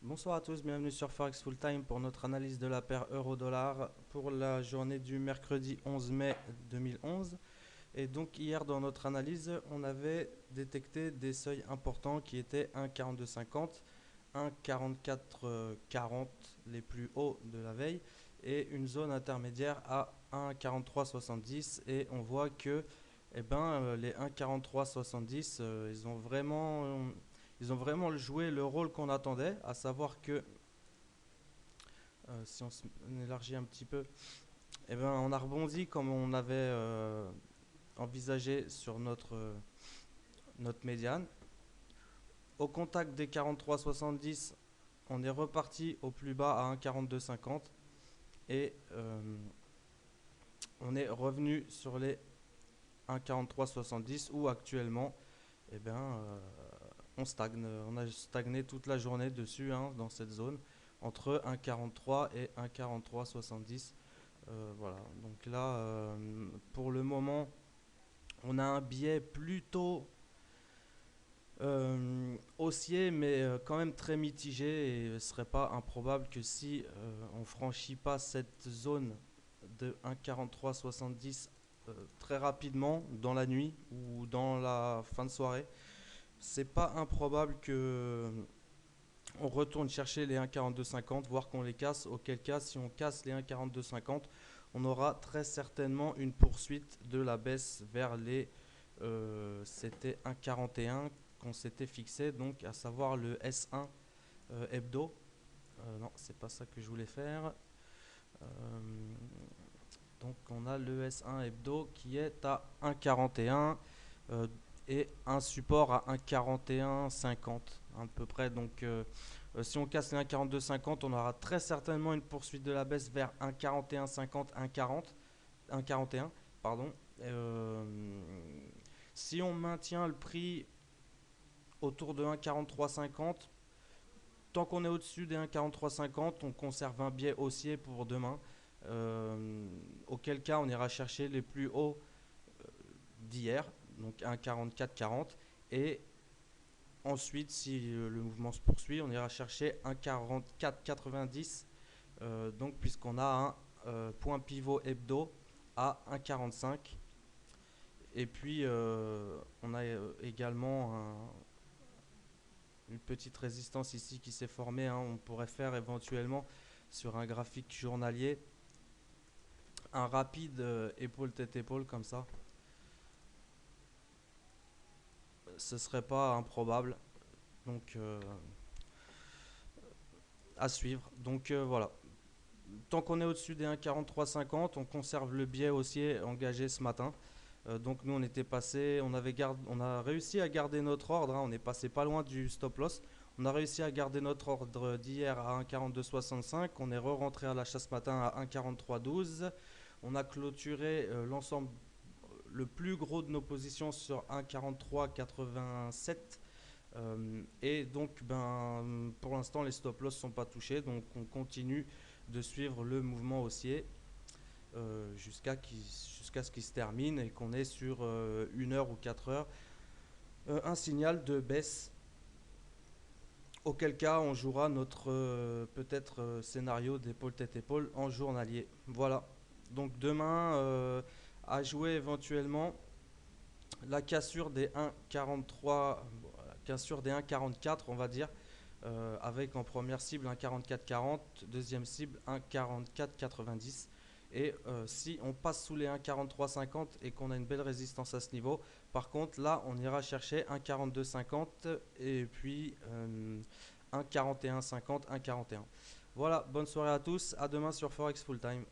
Bonsoir à tous, bienvenue sur Forex Full Time pour notre analyse de la paire euro-dollar pour la journée du mercredi 11 mai 2011. Et donc hier dans notre analyse, on avait détecté des seuils importants qui étaient 1,4250, 1,4440 les plus hauts de la veille et une zone intermédiaire à 1,4370 et on voit que les 1,4370 ils ont vraiment joué le rôle qu'on attendait, à savoir que si on élargit un petit peu, on a rebondi comme on avait envisagé sur notre médiane. Au contact des 43,70, on est reparti au plus bas à 1,4250 et on est revenu sur les 1,4370 où actuellement on stagne. On a stagné toute la journée dessus dans cette zone entre 1,43 et 1,4370. Voilà, donc là pour le moment on a un biais plutôt haussier mais quand même très mitigé et ce serait pas improbable que si on franchit pas cette zone de 1,4370 très rapidement dans la nuit ou dans la fin de soirée, c'est pas improbable que on retourne chercher les 1,4250, voire qu'on les casse, auquel cas si on casse les 1,4250, on aura très certainement une poursuite de la baisse vers les c'était 1,41 qu'on s'était fixé, donc à savoir le S1 hebdo. Non, c'est pas ça que je voulais faire. Euh, donc on a le S1 hebdo qui est à 1,41 et un support à 1,4150 à peu près. Donc si on casse les 1,4250, on aura très certainement une poursuite de la baisse vers 1,4150, 1,40, 1,41, pardon. Euh, Si on maintient le prix autour de 1,4350, tant qu'on est au-dessus des 1,4350, on conserve un biais haussier pour demain. Auquel cas on ira chercher les plus hauts d'hier, donc 1,4440. Et ensuite, si le mouvement se poursuit, on ira chercher 1,4490. Donc puisqu'on a un point pivot hebdo à 1,45. Et puis on a également une petite résistance ici qui s'est formée. On pourrait faire éventuellement sur un graphique journalier un rapide épaule-tête-épaule comme ça. Ce serait pas improbable. Donc à suivre. Donc voilà. Tant qu'on est au-dessus des 1,4350, on conserve le biais haussier engagé ce matin. Donc nous on était passé, on a réussi à garder notre ordre, on est passé pas loin du stop loss. On a réussi à garder notre ordre d'hier à 1,4265, on est re-rentré à l'achat ce matin à 1,4312. On a clôturé l'ensemble, le plus gros de nos positions sur 1,4387. Et donc pour l'instant les stop loss sont pas touchés, donc on continue de suivre le mouvement haussier jusqu'à ce qu'il se termine et qu'on ait sur 1 heure ou 4 heures un signal de baisse, auquel cas on jouera notre peut-être scénario d'épaule-tête-épaule en journalier. Voilà, donc demain à jouer éventuellement la cassure des 1,43, la cassure des 1,44 on va dire, avec en première cible un 44,40, deuxième cible un 44,90. Et si on passe sous les 1,4350 et qu'on a une belle résistance à ce niveau, par contre là on ira chercher un 42,50 et puis un 41,50, un 41. Voilà, bonne soirée à tous, à demain sur Forex Full Time.